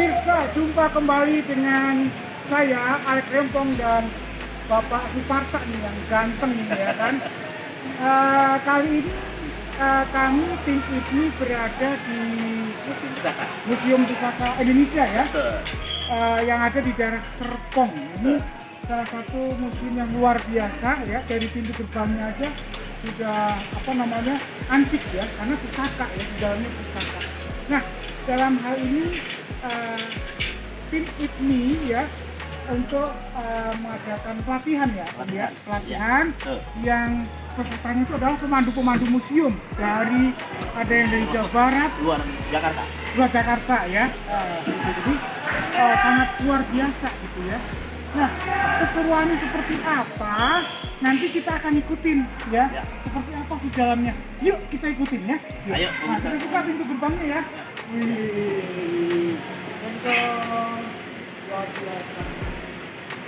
Pemirsa, jumpa kembali dengan saya Alek Rempong dan Bapak Suparta nih yang ganteng nih ya kan. Kali ini kami tim ini berada di Museum Pusaka Indonesia ya, yang ada di daerah Serpong. Ini salah satu museum yang luar biasa ya, dari pintu gerbangnya aja sudah antik ya, karena pusaka ya, di dalamnya pusaka. Nah, dalam hal ini tim IPMI ya untuk mengadakan pelatihan ya, pelatihan yang pesertanya itu adalah pemandu-pemandu museum dari ada yang dari Jawa Barat, luar Jakarta ya. Jadi sangat luar biasa gitu ya. Nah, keseruannya seperti apa? Nanti kita akan ikutin ya. Seperti apa sih jalannya? Yuk kita ikutin ya. Yuk. Ayo, nah, kita buka pintu gerbangnya ya. Luar biasa.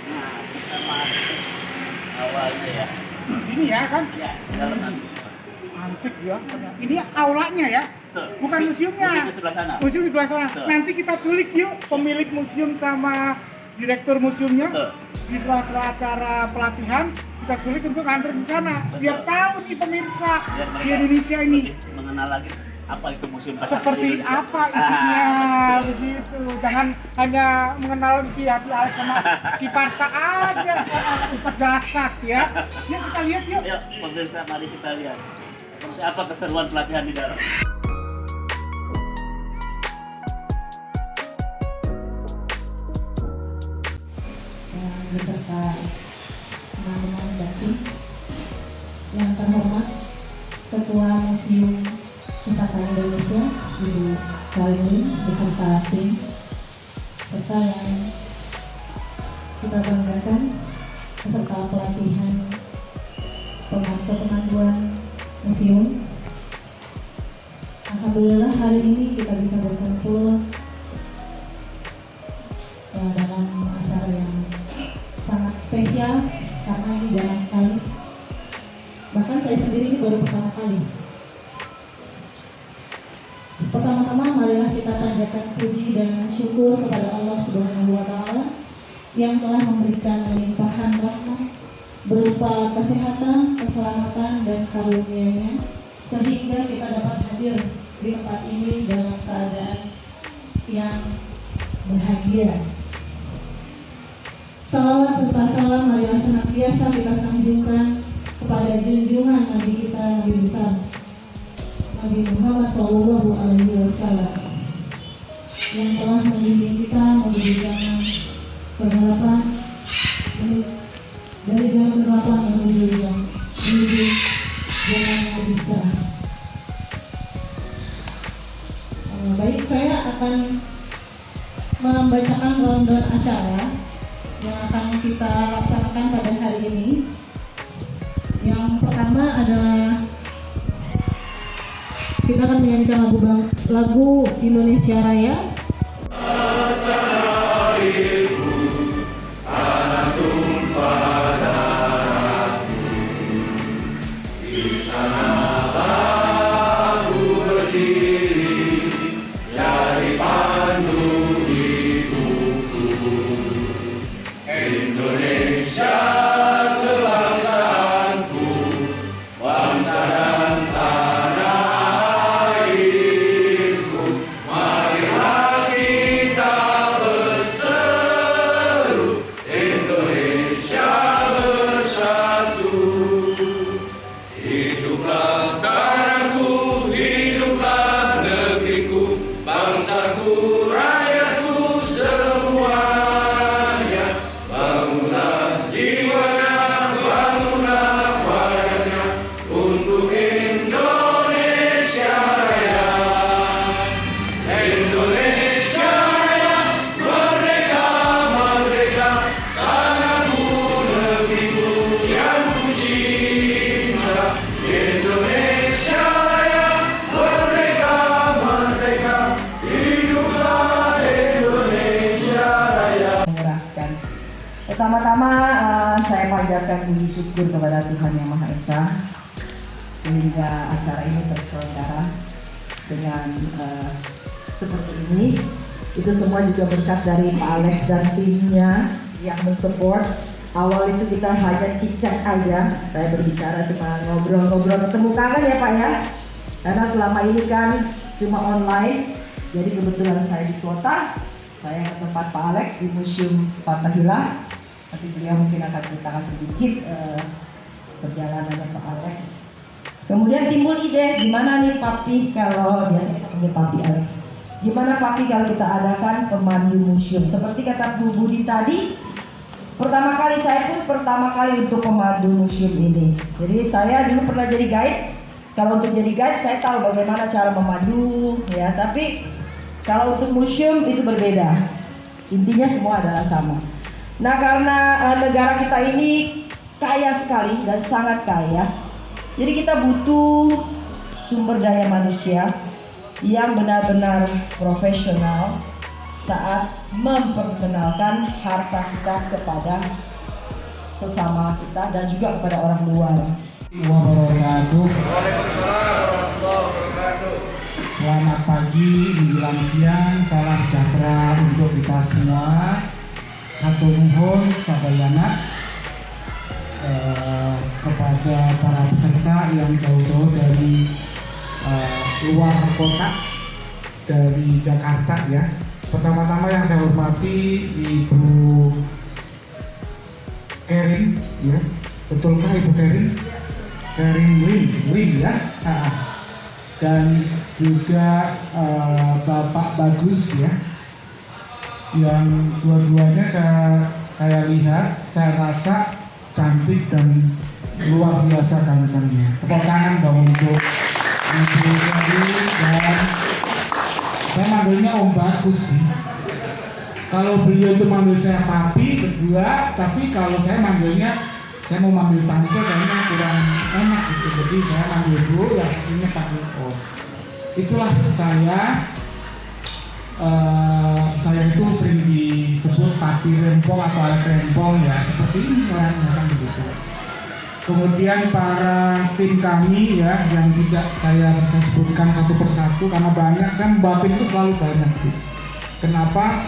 Nah, kita masuk awalnya ya. Ini ya kan? Ya, dalam antik ya. Ini aulanya ya. Bukan museumnya. Museum di sebelah sana. Museum di sebelah sana. Betul. Nanti kita culik yuk pemilik museum sama direktur museumnya. Betul. Di sela-sela acara pelatihan kita culik untuk nganter di sana. Betul. Biar tahu nih pemirsa Biar di Indonesia ini lebih mengenal lagi apa itu museum pasar seperti Indonesia. apa isinya begitu. Jangan hanya mengenal si Hati Alek sama Ciparta aja, Ustadz Dasak ya. Yuk kita lihat yuk. Ayo, pemirsa, mari kita lihat seperti apa keseruan pelatihan di dalam. Beserta teman-teman dan tim yang terhormat Ketua Museum Pusaka Indonesia Ibu Kalini beserta tim, serta yang kita banggakan peserta pelatihan pemanduan museum. Alhamdulillah hari ini kita bisa berkumpul dalam acara yang sangat spesial karena ini jarang sekali, bahkan saya sendiri ini baru pertama kali. Pertama-tama marilah kita panjatkan puji dan syukur kepada Allah Subhanahu wa Ta'ala yang telah memberikan limpahan rahmat berupa kesehatan, keselamatan dan karunia-Nya sehingga kita dapat hadir di tempat ini dalam keadaan yang bahagia. Salawat serta salam marilah senantiasa kita sanjungkan kepada junjungan Nabi kita, Nabi besar Nabi Muhammad SAW, yang telah membimbing kita menuju jalan kegelapan, dari jalan kegelapan menuju jalan yang lebih cerah. Baik, saya akan membacakan rundown acara yang akan kita laksanakan pada hari ini. Yang pertama adalah kita akan menyanyikan lagu Indonesia Raya. Pertama-tama saya panjatkan puji syukur kepada Tuhan Yang Maha Esa sehingga acara ini terselenggara dengan seperti ini. Itu semua juga berkat dari Pak Alex dan timnya yang mensupport. Awal itu kita hanya cicak aja, saya berbicara cuma ngobrol-ngobrol, ketemu kangen ya Pak ya. Karena selama ini kan cuma online, jadi kebetulan saya di kota, saya ke tempat Pak Alex di Museum Fathahillah. Nanti beliau mungkin akan ceritakan sedikit perjalanannya Pak Alex. Kemudian timbul ide, gimana nih Papi kalau biasanya panggil Papi Alex. Gimana Papi kalau kita adakan pemandu museum? Seperti kata Bu Budi tadi, pertama kali untuk pemandu museum ini. Jadi saya dulu pernah jadi guide. Kalau untuk jadi guide saya tahu bagaimana cara memandu, ya. Tapi kalau untuk museum itu berbeda. Intinya semua adalah sama. Nah, karena negara kita ini kaya sekali dan sangat kaya, jadi kita butuh sumber daya manusia yang benar-benar profesional saat memperkenalkan harta kita kepada sesama kita dan juga kepada orang luar. Selamat pagi, menjelang siang, salam sejahtera untuk kita semua. Hatur nuhun sadayana kepada para peserta yang jauh-jauh dari luar kota, dari Jakarta ya. Pertama-tama yang saya hormati Ibu Kering ya, betulkah Ibu Kering? Kering Win ya. Dan juga Bapak Bagus ya, yang dua-duanya saya lihat, saya rasa cantik dan luar biasa gantengnya. Tepuk tangan dong untuk Ibu Kering. Dan saya manggilnya Om Bagus sih. Kalau beliau itu manggil saya Papi berdua, tapi kalau saya manggilnya, saya mau manggil Tante kayaknya kurang enak gitu. Jadi saya manggil Bu, ya ini panggil Om. Itulah saya itu sering disebut Papi Rempong atau Alek Rempong ya, seperti ini orang-orang begitu. Kemudian para tim kami ya, yang tidak saya bisa sebutkan satu persatu karena banyak, saya membawain itu selalu banyak. Kenapa?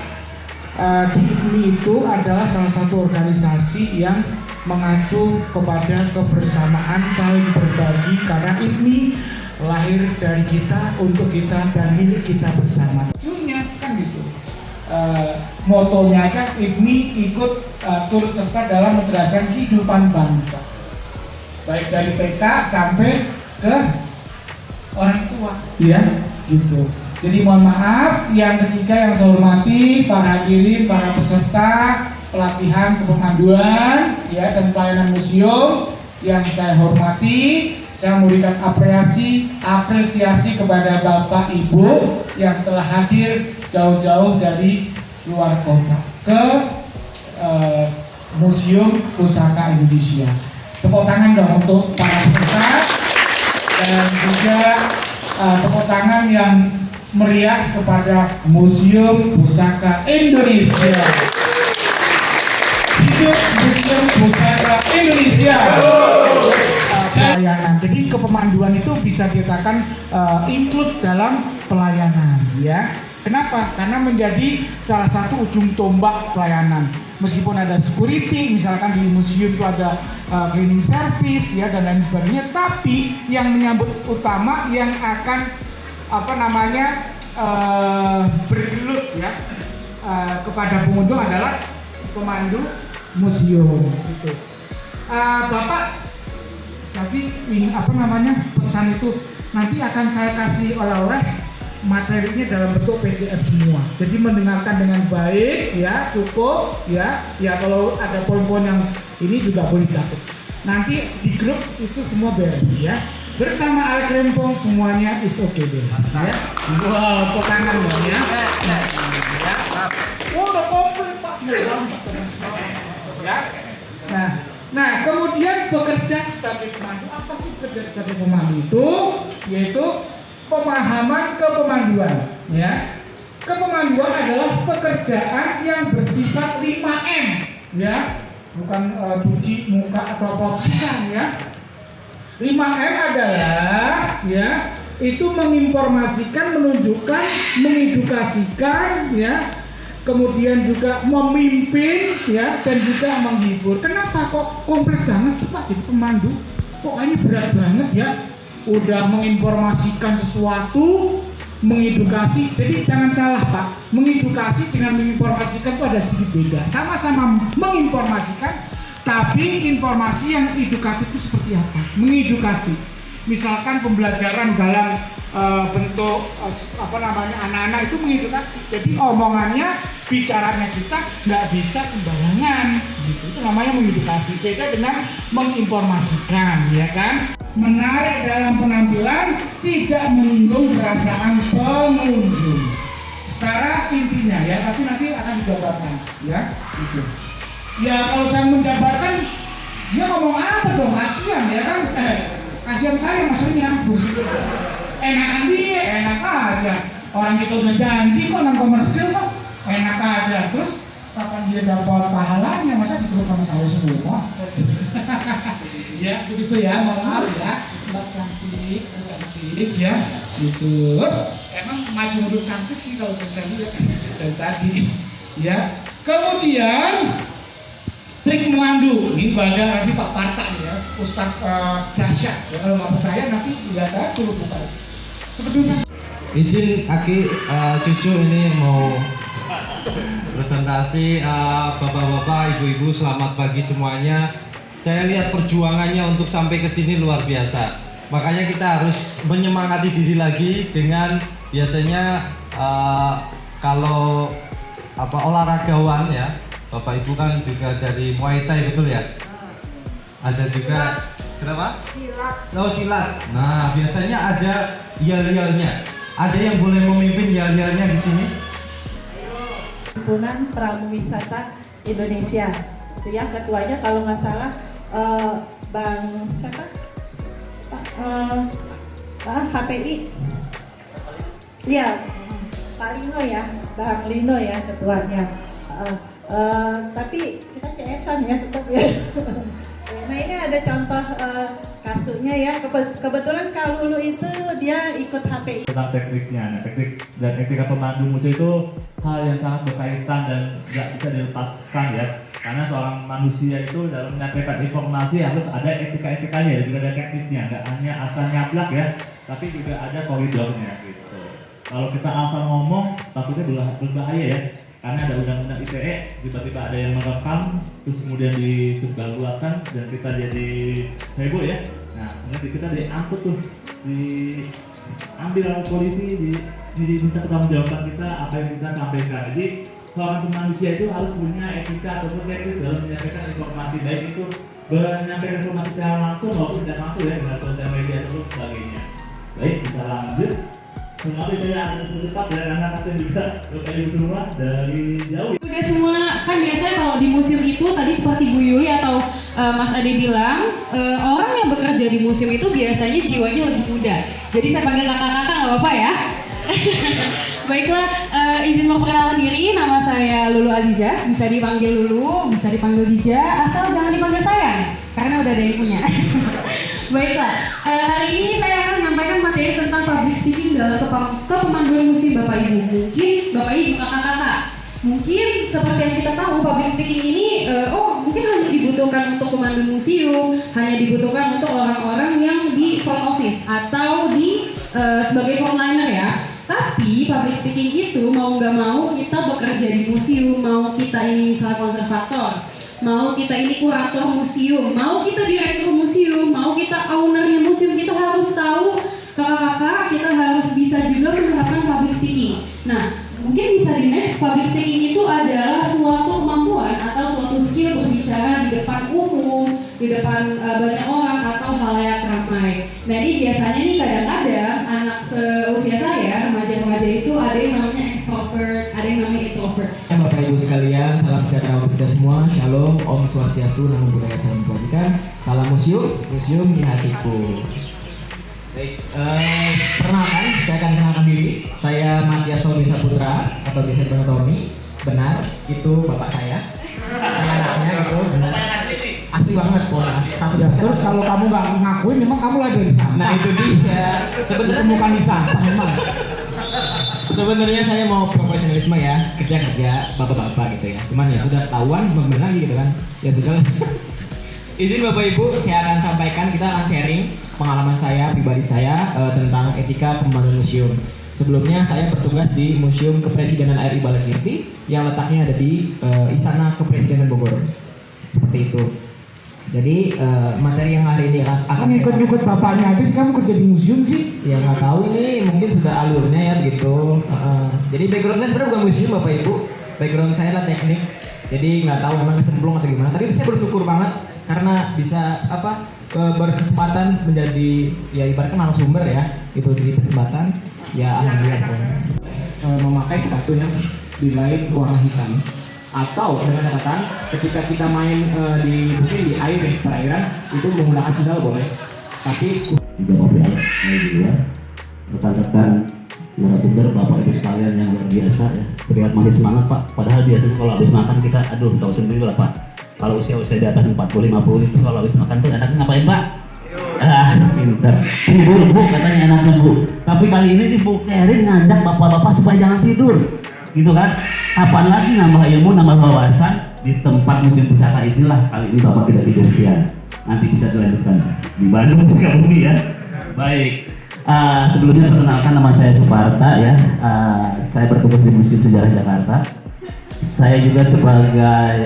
Di IPMI itu adalah salah satu organisasi yang mengacu kepada kebersamaan, saling berbagi, karena IPMI lahir dari kita, untuk kita, dan milik kita bersama. Ujungnya kan gitu. Motonya kan IPMI ikut turut serta dalam mencerdaskan kehidupan bangsa, baik dari TK sampai ke orang tua, ya gitu. Jadi mohon maaf, yang ketiga yang saya hormati para hadirin, para peserta pelatihan kepemanduan, ya, dan pelayanan museum yang saya hormati, saya memberikan apresiasi kepada Bapak Ibu yang telah hadir jauh-jauh dari luar kota ke Museum Pusaka Indonesia. Tepuk tangan dong untuk para peserta dan juga tepuk tangan yang meriah kepada Museum Pusaka Indonesia. Hidup Museum Pusaka Indonesia. Pelayanan. Jadi kepemanduan itu bisa dikatakan include dalam pelayanan, ya. Kenapa? Karena menjadi salah satu ujung tombak pelayanan. Meskipun ada security, misalkan di museum itu ada cleaning service, ya, dan lain sebagainya, tapi yang menyambut utama yang akan bergelut ya kepada pengunjung adalah pemandu museum. Gitu. Bapak tadi pesan itu nanti akan saya kasih oleh-oleh materinya dalam bentuk PDF semua. Jadi mendengarkan dengan baik, ya, cukup, ya. Ya kalau ada poin-poin yang ini juga boleh catat. Nanti di grup itu semua beres, ya. Bersama Alek Rempong semuanya is okay deh, ya. Wow, pokangan dong ya. Udah komplit Pak. Ya. Nah, kemudian bekerja sebagai pemandu. Apa sih bekerja sebagai pemandu itu? Yaitu pemahaman kepemanduan, ya. Kepemanduan adalah pekerjaan yang bersifat 5M, ya. Bukan cuci muka atau apa, bukan, ya. 5M adalah, ya, itu menginformasikan, menunjukkan, mengedukasikan, ya, kemudian juga memimpin, ya, dan juga menghibur. Kenapa kok kompleks banget sih Pak jadi pemandu? Pokoknya berat banget ya. Udah menginformasikan sesuatu, mengedukasi. Jadi jangan salah Pak, mengedukasi dengan menginformasikan itu ada sedikit beda. Sama-sama menginformasikan, tapi informasi yang edukatif itu seperti apa? Mengedukasi. Misalkan pembelajaran dalam bentuk anak-anak itu mengedukasi. Jadi omongannya, bicaranya kita nggak bisa sembarangan. Gitu. Itu namanya mengedukasi. Beda dengan menginformasikan, ya kan? Menarik dalam penampilan, tidak menyinggung perasaan pengunjung. Secara intinya ya, tapi nanti akan dijabarkan, ya. Gitu. Ya kalau saya menjabarkan, dia ngomong apa dong? Kasihan ya kan? Kasihan saya maksudnya. Enakan dia, enak aja. Orang kita udah janji kok nang komersil kok, enak aja. Terus kapan dia dapat pahalanya? Masa ditutup sama saya semua? Ya begitu ya, mohon maaf ya. Mbak cantik ya. Gitu. Emang maju mundur cantik sih kalau saya lihat dari tadi. Ya. Kemudian trik memandu, ini ada nanti Pak Parta ya, Ustadz Dahsyat. Kalau nggak percaya nanti lihat aja dulu bukan. Sebetulnya. Izin Aki, cucu ini mau presentasi. Bapak-bapak, ibu-ibu, selamat pagi semuanya. Saya lihat perjuangannya untuk sampai ke sini luar biasa. Makanya kita harus menyemangati diri lagi dengan biasanya kalau olahragawan ya. Bapak Ibu kan juga dari Muay Thai betul ya? Ada juga kenapa? Silat. Oh silat. Nah biasanya ada yel-yelnya. Ada yang boleh memimpin yel-yelnya di sini? Himpunan Pramuwisata Indonesia. Itu ya ketuanya kalau nggak salah Bang siapa? HPI. Iya, Pak Lino ya, Bang Lino ya ketuanya. Tapi kita CS-an ya tetap ya. Nah ini ada contoh kartunya ya. Kebetulan Kak Lulu itu dia ikut HPI. Tentang tekniknya, nah teknik dan etika pemandu musuh itu hal yang sangat berkaitan dan nggak bisa dilepaskan ya. Karena seorang manusia itu dalam menyampaikan informasi harus ada etika-etikanya, juga ada tekniknya. Nggak hanya asal nyablak ya, tapi juga ada koridornya gitu. Kalau kita asal ngomong, takutnya berbahaya ya. Karena ada undang-undang ITE, tiba-tiba ada yang merekam, terus kemudian disebarluaskan dan kita jadi heboh ya. Nah, nanti kita diangkut tuh, diambil oleh polisi, diminta pertanggungjawaban kita apa yang kita sampaikan. Jadi seorang manusia itu harus punya etika atau teknik dalam menyampaikan informasi, baik itu menyampaikan informasi secara langsung maupun tidak langsung ya dengan sosial media atau sebagainya. Baik, bisa lanjut. Semua saya akan cepat dari anak kecil juga dari semua dari jauh. Udah semua kan biasanya kalau di museum itu tadi seperti Bu Yuli atau Mas Ade bilang orang yang bekerja di museum itu biasanya jiwanya lebih muda. Jadi saya panggil kakak-kakak nggak apa-apa ya. Baiklah, izin memperkenalkan diri, nama saya Lulu Aziza. Bisa dipanggil Lulu, bisa dipanggil Dija, asal jangan dipanggil sayang karena udah ada yang punya. Baiklah, hari ini saya akan menyampaikan materi tentang public speaking dalam kepemanduan museum Bapak Ibu. Mungkin Bapak Ibu kakak-kakak, mungkin seperti yang kita tahu public speaking ini, mungkin hanya dibutuhkan untuk pemandu museum, hanya dibutuhkan untuk orang-orang yang di front office atau di sebagai frontliner ya. Tapi public speaking itu mau nggak mau kita bekerja di museum, mau kita ini misalnya konservator, mau kita ini kurator museum, mau kita direktur museum, mau kita ownernya museum, kita harus tahu kakak-kakak, kita harus bisa juga menerapkan public speaking. Nah, mungkin bisa di next, public speaking itu adalah suatu kemampuan atau suatu skill berbicara di depan umum, di depan banyak orang atau halayak ramai. Nah ini biasanya nih kadang-kadang anak seusia saya, remaja-remaja itu ada yang namanya extrovert, ada yang namanya introvert. Bapak Ibu sekalian, salam sejahtera untuk kita semua. Shalom, Om Swastiastu, Namo Buddhaya, salam kebajikan. Salam museum di hatiku. Baik, perkenalkan, saya akan kenalkan diri. Saya Matias Sony Saputra atau biasa dipanggil Tommy. Benar, itu bapak saya. Saya anaknya itu benar. Asli banget pokoknya. Ya, terus kalau kamu nggak ngakuin, memang kamu lagi di sana. Nah itu dia. Sebenarnya bukan di sampah memang. Sebenarnya saya mau profesionalisme ya, kerja bapak-bapak gitu ya. Cuman ya sudah ketahuan bener lagi gitu kan. Ya sudah. Izin Bapak Ibu, saya akan sampaikan, kita akan sharing pengalaman saya, pribadi saya tentang etika pemandu museum. Sebelumnya saya bertugas di Museum Kepresidenan RI Balakirti yang letaknya ada di Istana Kepresidenan Bogor. Seperti itu. Jadi materi yang hari ini akan ikut bapaknya aja sih, kamu kerja di museum sih? Ya nggak tahu ini, mungkin sudah alurnya ya begitu. Jadi background saya sebenarnya bukan museum Bapak Ibu, background saya adalah teknik. Jadi nggak tahu memang kecemplung atau gimana. Tapi saya bersyukur banget karena bisa berkesempatan menjadi ya ibaratnya narasumber ya, itu di kesempatan. Ya alhamdulillah memakai sepatu yang dilain warna hitam. Atau dengan catatan ketika kita main mungkin di air ya, perairan itu menggunakan sandal boleh, tapi juga mobil di luar rekan-rekan narasumber bapak ibu sekalian yang luar biasa ya, terlihat masih semangat Pak, padahal biasanya kalau habis makan kita tahu sendiri lah Pak, kalau usia di atas 40-50 itu kalau habis makan tuh enaknya ngapain Pak? Pinter tidur Bu, katanya enaknya Bu, tapi kali ini Bu Kerin ngajak bapak-bapak supaya jangan tidur gitu kan. Kapan lagi nambah ilmu, nambah wawasan di tempat museum pusaka inilah. Kali ini Bapak tidak tidur siang, nanti bisa dilanjutkan di Bandung Sukabumi ya. Baik, sebelumnya perkenalkan nama saya Suparta ya. Saya bertugas di Museum Sejarah Jakarta. Saya juga sebagai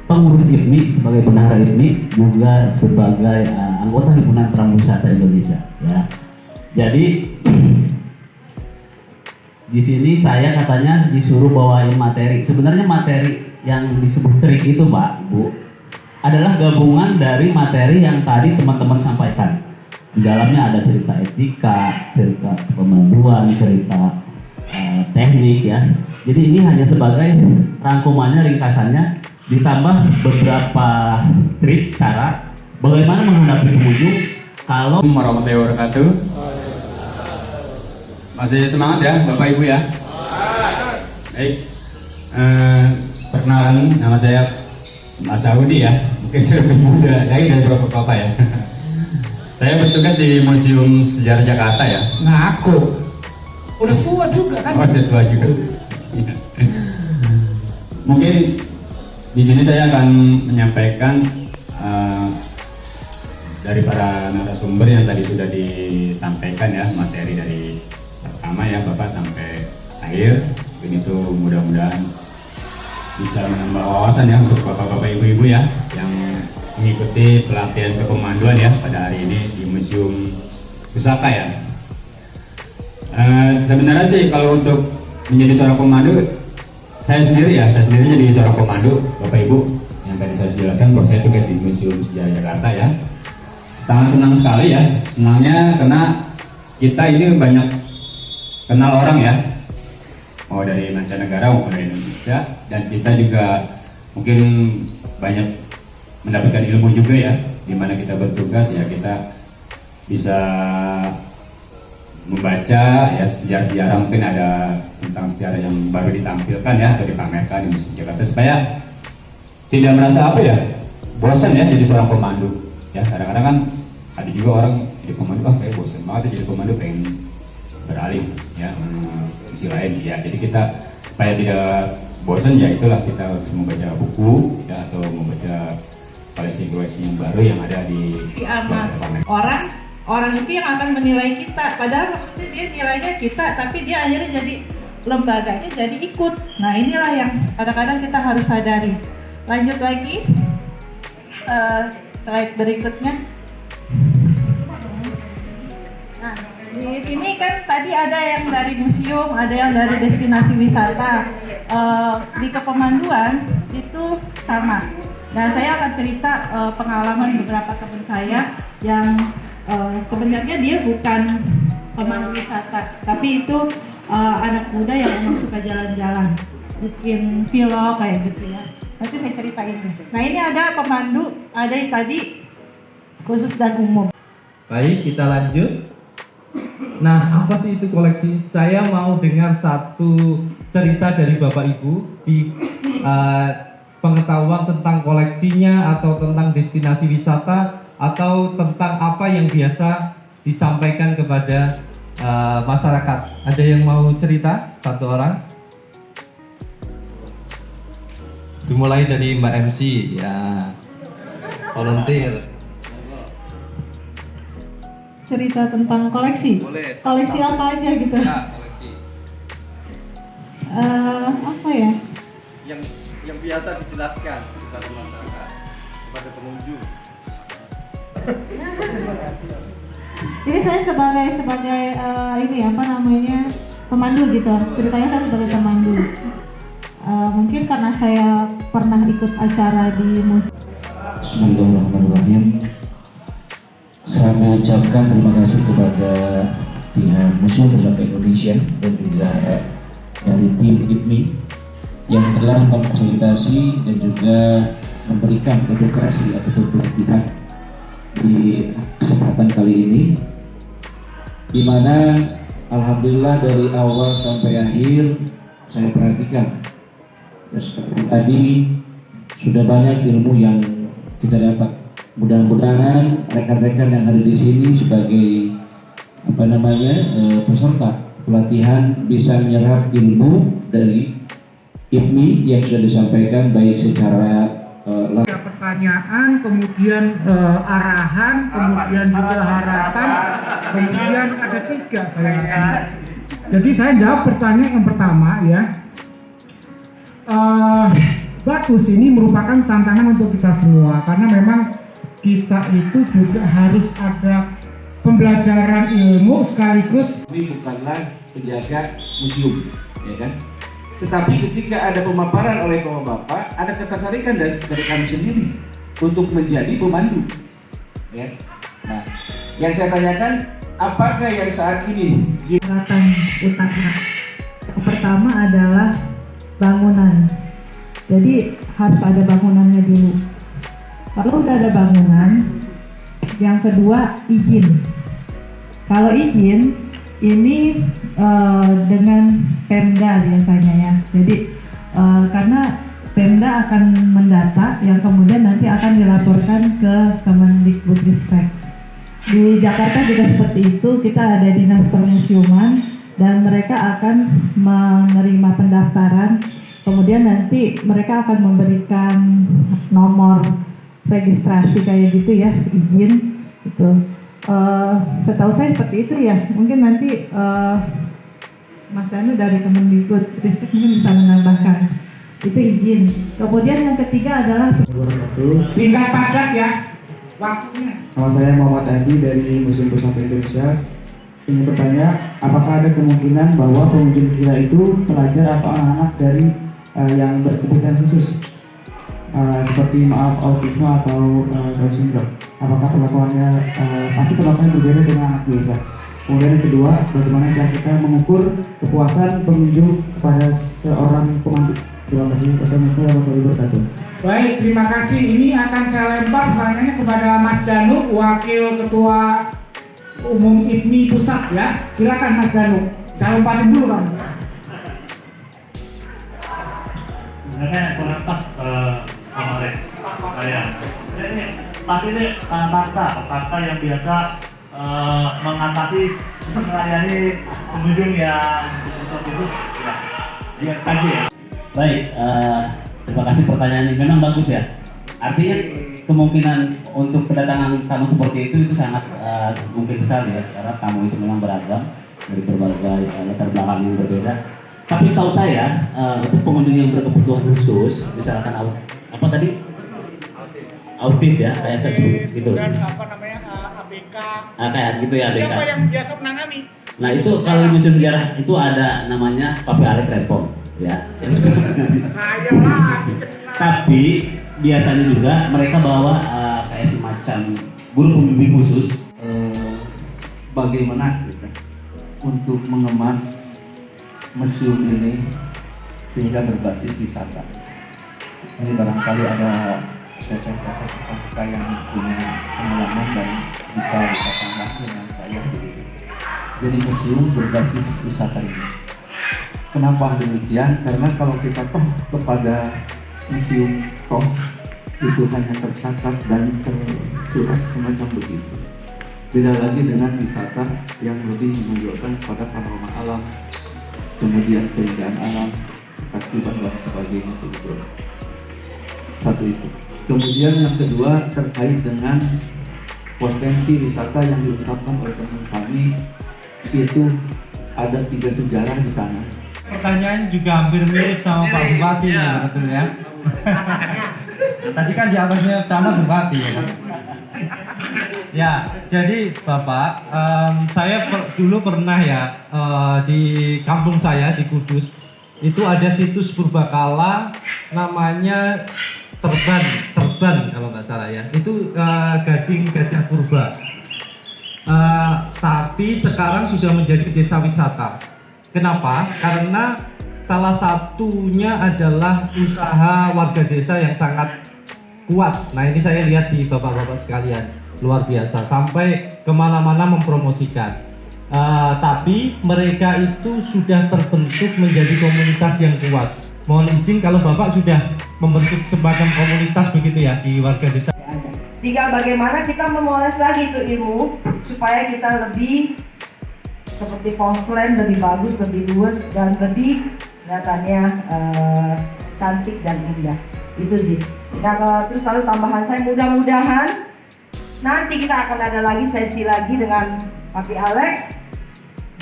pengurus IPMI, sebagai bendahara IPMI, juga sebagai anggota Himpunan Pramusaka Indonesia ya. Jadi di sini saya katanya disuruh bawain materi. Sebenarnya materi yang disebut trik itu Pak, Bu, adalah gabungan dari materi yang tadi teman-teman sampaikan. Di dalamnya ada cerita etika, cerita pemanduan, cerita teknik ya. Jadi ini hanya sebagai rangkumannya, ringkasannya, ditambah beberapa trik cara bagaimana menghadapi pengunjung kalau warahmatullahi wabarakatuh. Masih semangat ya Bapak Ibu ya. Baik, perkenalan, nama saya Mas Saudi ya, mungkin saya lebih muda lagi dari bapak-bapak ya. Saya bertugas di Museum Sejarah Jakarta ya. Ngaku udah tua juga kan? Oh, udah tua juga. Mungkin di sini saya akan menyampaikan dari para narasumber yang tadi sudah disampaikan ya, materi dari pertama ya Bapak sampai akhir. Ini tuh mudah-mudahan bisa menambah wawasan ya untuk bapak-bapak ibu-ibu ya yang mengikuti pelatihan kepemanduan ya pada hari ini di Museum Pusaka ya. Sebenarnya sih kalau untuk menjadi seorang pemandu, saya sendiri jadi seorang pemandu Bapak Ibu yang tadi saya jelaskan bahwa saya tugas di Museum Sejarah Jakarta ya. Sangat senang sekali ya, senangnya karena kita ini banyak kenal orang ya, mau dari mancanegara maupun dari Indonesia, dan kita juga mungkin banyak mendapatkan ilmu juga ya, di mana kita bertugas ya kita bisa membaca ya sejarah-sejarah, mungkin ada tentang sejarah yang baru ditampilkan ya atau dipamerkan di Museum Jakarta supaya tidak merasa bosan ya jadi seorang pemandu ya. Kadang-kadang kan ada juga orang jadi pemandu kayak bosan banget jadi pemandu, pengen beralih ya misi lain ya. Jadi kita supaya tidak bosan ya itulah kita harus membaca buku ya atau membaca koleksi-koleksi yang baru yang ada di orang itu yang akan menilai kita, padahal maksudnya dia nilainya kita, tapi dia akhirnya jadi lembaganya jadi ikut. Nah inilah yang kadang-kadang kita harus sadari. Lanjut lagi slide berikutnya. Nah di sini kan tadi ada yang dari museum, ada yang dari destinasi wisata. Di kepemanduan itu sama. Nah saya akan cerita pengalaman beberapa teman saya yang sebenarnya dia bukan pemandu wisata, tapi itu anak muda yang memang suka jalan-jalan, bikin vlog kayak gitu ya. Nanti saya ceritain. Nah ini ada pemandu, ada yang tadi khusus dan umum. Baik, kita lanjut. Nah, apa sih itu koleksi? Saya mau dengar satu cerita dari Bapak Ibu di pengetahuan tentang koleksinya atau tentang destinasi wisata atau tentang apa yang biasa disampaikan kepada masyarakat. Ada yang mau cerita? Satu orang? Dimulai dari Mbak MC ya, volunteer. Cerita tentang koleksi. Boleh. Koleksi apa aja gitu? Ya, koleksi. Apa ya? Yang biasa dijelaskan kepada masyarakat, kepada pengunjung. Jadi saya sebagai ini apa namanya, pemandu gitu. Ceritanya saya sebagai pemandu. Mungkin karena saya pernah ikut acara di museum. Bismillahirrahmanirrahim. Saya mengucapkan terima kasih kepada pihak Museum Pusaka Indonesia dan juga dari tim IPMI yang telah memfasilitasi dan juga memberikan edukasi ataupun pelatihan di kesempatan kali ini, di mana alhamdulillah dari awal sampai akhir saya perhatikan ya, seperti tadi sudah banyak ilmu yang kita dapat. Mudah-mudahan rekan-rekan yang ada di sini sebagai peserta pelatihan bisa menyerap ilmu dari IPMI yang sudah disampaikan baik secara pertanyaan, kemudian arahan, kemudian juga harapan, kemudian ada 3 saya. Jadi saya jawab pertanyaan yang pertama ya. Bagus, ini merupakan tantangan untuk kita semua karena memang kita itu juga harus ada pembelajaran ilmu sekaligus. Ini bukanlah penjaga museum, ya kan? Tetapi ketika ada pemaparan oleh bapak-bapak, ada ketertarikan dari kami sendiri untuk menjadi pemandu. Ya. Nah, yang saya tanyakan, apakah yang saat ini Selatan utara. Yang pertama adalah bangunan. Jadi harus ada bangunannya dulu. Kalau udah ada bangunan, yang kedua izin. Kalau izin ini dengan Pemda biasanya ya. Jadi karena Pemda akan mendata yang kemudian nanti akan dilaporkan ke Kemendikbudristek. Di Jakarta juga seperti itu, kita ada dinas permusiuman dan mereka akan menerima pendaftaran. Kemudian nanti mereka akan memberikan nomor registrasi kayak gitu ya, izin itu. Setahu saya seperti itu ya. Mungkin nanti Mas Danu dari Kemendikbudristek mungkin bisa menambahkan. Itu izin. Kemudian yang ketiga adalah singkat padat ya waktunya. Nama saya Muhammad Adi dari Museum Pusaka Indonesia. Ingin bertanya, apakah ada kemungkinan bahwa pengunjung kita itu pelajar atau anak-anak dari yang berkebutuhan khusus? Seperti maaf autisme atau Down syndrome. Apakah perlakuannya pasti perlakuannya berbeda dengan anak biasa? Kemudian yang kedua, bagaimana cara kita mengukur kepuasan pengunjung kepada seorang pemandu? Terima kasih. Wassalamualaikum warahmatullahi wabarakatuh. Baik, terima kasih. Ini akan saya lempar pertanyaannya kepada Mas Danu, Wakil Ketua Umum IPMI Pusat ya. Silakan Mas Danu. Saya lemparin dulu Bang. Sebenarnya kurang pas kemarin saya. Ini pasti ini fakta yang biasa mengatasi melayani pengunjung yang seperti itu. Ya, tadi ya. Baik, terima kasih pertanyaan ini. Memang bagus ya. Artinya kemungkinan untuk kedatangan tamu seperti itu sangat mungkin sekali ya, karena tamu itu memang beragam dari berbagai latar belakang yang berbeda. Tapi setahu saya untuk pengunjung yang berkebutuhan khusus, misalkan apa tadi autis ya, kayak gitu. Dan apa namanya ABK. Kayak gitu ya ABK. Siapa yang biasa menangani? Nah itu kalau di Museum Sejarah itu ada namanya Papi Alek Rempong ya. Tapi biasanya juga mereka bawa kayak semacam guru pembimbing khusus. bagaimana kita untuk mengemas museum ini sehingga berbasis wisata. Ini barangkali ada teteh-teteh yang punya pengalaman dan bisa ditambah dengan saya. Jadi museum berbasis wisata ini. Kenapa demikian? Karena kalau kita kepada museum toh itu hanya tercatat dan tersurat semacam begitu. Beda lagi dengan wisata yang lebih menunjukkan pada panorama alam, kemudian keindahan alam, keaktifan dan sebagainya itu. Satu itu. Kemudian yang kedua terkait dengan potensi wisata yang diungkapkan oleh teman kami, itu ada 3 sejarah di sana. Pertanyaan juga hampir mirip sama Pak Bupati ya, betul ya. Tadi kan di atasnya camat Bupati ya. Ya, jadi Bapak, saya dulu pernah ya di kampung saya di Kudus itu ada situs purbakala namanya Terban kalau nggak salah ya. Itu Gading Gajah Purba. Tapi sekarang sudah menjadi desa wisata. Kenapa? Karena salah satunya adalah usaha warga desa yang sangat kuat. Nah ini saya lihat di bapak-bapak sekalian, luar biasa, sampai kemana-mana mempromosikan. Tapi mereka itu sudah terbentuk menjadi komunitas yang kuat. Mohon izin kalau bapak sudah membentuk semacam komunitas begitu ya di warga desa. Tinggal bagaimana kita memoles lagi itu ilmu supaya kita lebih seperti Porselen, lebih bagus, lebih luas dan lebih kelihatannya cantik dan indah. Itu sih. Nah, terus lalu tambahan saya mudah-mudahan nanti kita akan ada lagi sesi lagi dengan Papi Alex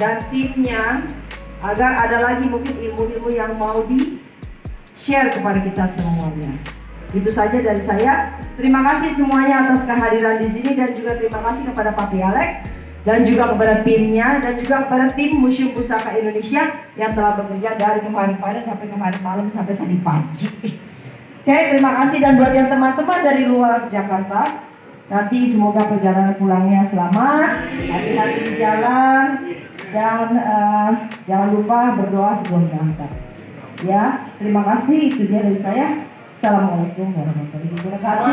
dan timnya agar ada lagi mungkin ilmu-ilmu yang mau di-share kepada kita semuanya. Itu saja dari saya. Terima kasih semuanya atas kehadiran di sini dan juga terima kasih kepada Papi Alex dan juga kepada timnya dan juga kepada tim Museum Pusaka Indonesia yang telah bekerja dari kemarin sampai kemarin malam sampai tadi pagi. Oke, terima kasih dan buat yang teman-teman dari luar Jakarta, nanti semoga perjalanan pulangnya selamat, hati-hati di jalan dan jangan lupa berdoa sebelum berangkat. Ya, terima kasih. Itu dia dari saya. Assalamualaikum warahmatullahi wabarakatuh.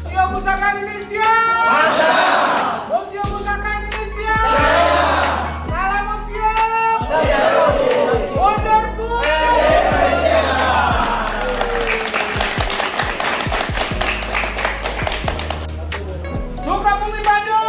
Museum Pusaka Indonesia. Museum Pusaka Indonesia. Salam museum. Wonderful. Sukabumi Bandung.